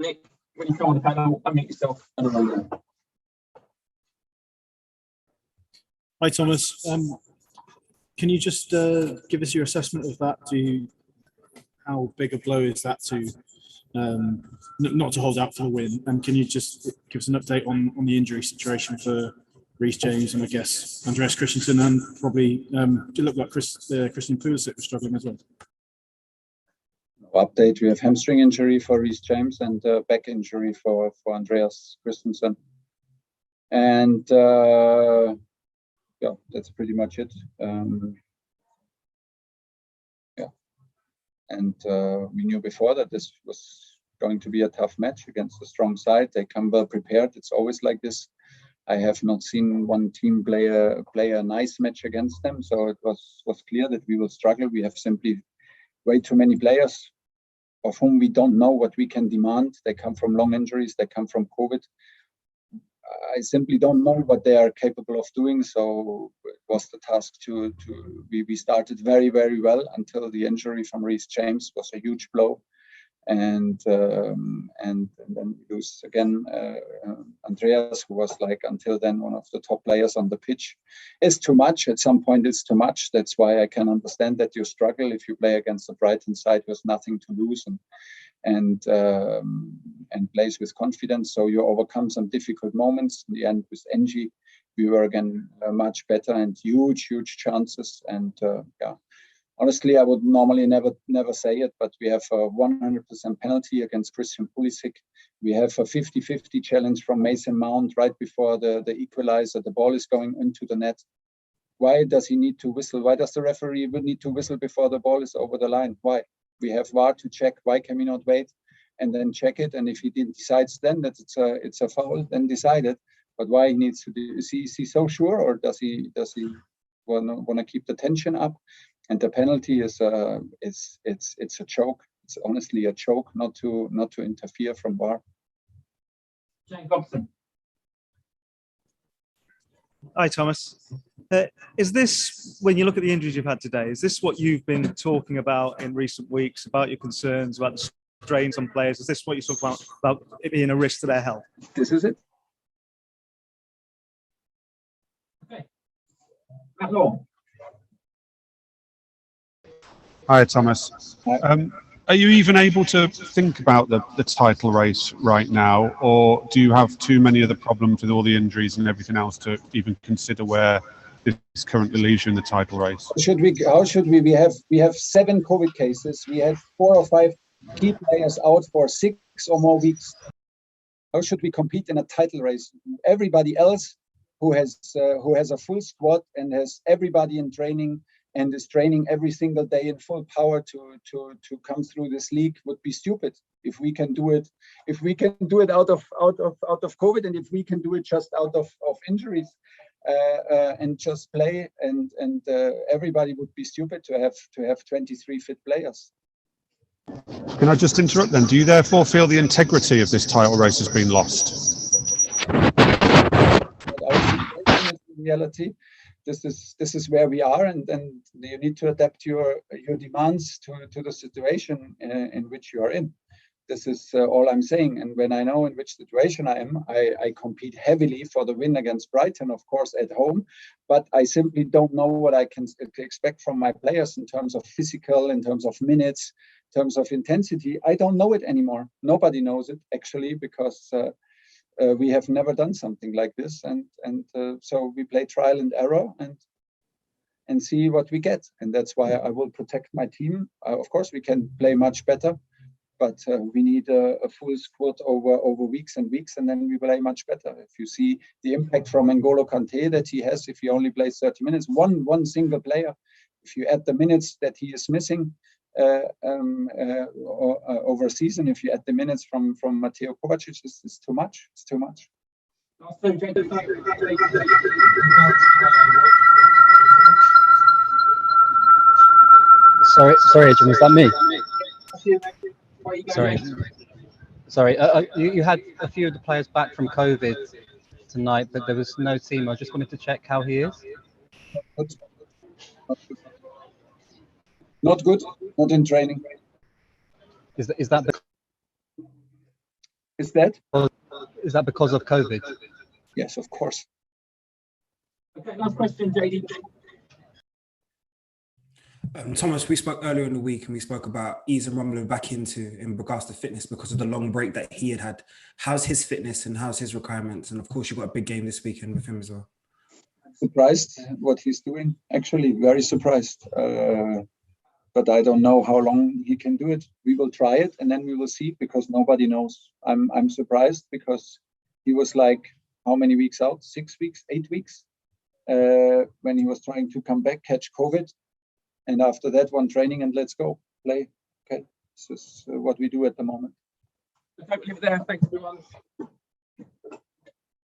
Nick, when you come on the panel, unmute yourself and roll. Hi, Thomas. Can you just give us your assessment of that? How big a blow is that to not to hold out for the win? And can you just give us an update on the injury situation for Reece James and I guess Andreas Christensen, and probably it looked like Christian Pulisic was struggling as well. Update: we have hamstring injury for Reece James and back injury for Andreas Christensen, and yeah, that's pretty much it. We knew before that this was going to be a tough match against a strong side. They come well prepared. It's always like this. I have not seen one team play a nice match against them, so it was clear that we will struggle. We have simply way too many players of whom we don't know what we can demand. They come from long injuries. They come from COVID. I simply don't know what they are capable of doing. So it was the task we started very, very well until the injury from Reece James was a huge blow. And then we lose again Andreas, who was like until then one of the top players on the pitch. It's too much. At some point it's too much. That's why I can understand that you struggle if you play against the Brighton side with nothing to lose and plays with confidence. So you overcome some difficult moments. In the end with NG, we were again much better and huge chances. And yeah, honestly, I would normally never say it, but we have a 100% penalty against Christian Pulisic. We have a 50-50 challenge from Mason Mount right before the equalizer. The ball is going into the net. Why does he need to whistle? Why does the referee need to whistle before the ball is over the line? Why? We have VAR to check. Why can we not wait and then check it? And if he decides then that it's a foul, then decide it. But why he needs to do? Is he so sure, or does he want to keep the tension up? And the penalty is it's a choke. It's honestly a choke not to interfere from VAR. Jane Dobson. Hi, Thomas. Is this, when you look at the injuries you've had today, is this what you've been talking about in recent weeks, about your concerns about the strains on players? Is this what you talk about it being a risk to their health? This is it. Okay. Matt Law. Hi, Thomas. Hi. Are you even able to think about the title race right now, or do you have too many other problems with all the injuries and everything else to even consider where this currently leaves you in the title race? How should we? We have 7 COVID cases. We have 4 or 5 key players out for 6 or more weeks. How should we compete in a title race? Everybody else who has a full squad and has everybody in training and is training every single day in full power to come through this league would be stupid. If we can do it, out of COVID, and if we can do it just out of injuries and just play, and everybody would be stupid to have 23 fit players. Can I just interrupt then? Do you therefore feel the integrity of this title race has been lost? In reality, this is where we are, and you need to adapt your demands to the situation in which you are in. This is all I'm saying. And when I know in which situation I am, I compete heavily for the win against Brighton, of course, at home. But I simply don't know what I can expect from my players in terms of physical, in terms of minutes, in terms of intensity. I don't know it anymore. Nobody knows it, actually, because we have never done something like this. And so we play trial and error and see what we get. And that's why I will protect my team. Of course, we can play much better, but we need a full squad over weeks and weeks, and then we play much better. If you see the impact from N'Golo Kante that he has, if he only plays 30 minutes, one single player, if you add the minutes that he is missing over a season, if you add the minutes from Mateo Kovacic, it's too much. It's too much. Sorry, Adrian, was that me? Sorry. You had a few of the players back from COVID tonight, but there was no Timo. I just wanted to check how he is. Not good. Not in training. Is that Is that? Is that because of COVID? Yes, of course. Okay, last question, JD. Thomas, we spoke earlier in the week and we spoke about ease and rumbling back into in regards to fitness because of the long break that he had. How's his fitness and how's his requirements? And of course, you've got a big game this weekend with him as well. Surprised what he's doing. Actually, very surprised. But I don't know how long he can do it. We will try it and then we will see because nobody knows. I'm surprised because he was like how many weeks out? 6 weeks, 8 weeks, when he was trying to come back, catch COVID. And after that, one training and let's go play. Okay, this is what we do at the moment. Let's hope you there. Thanks, everyone.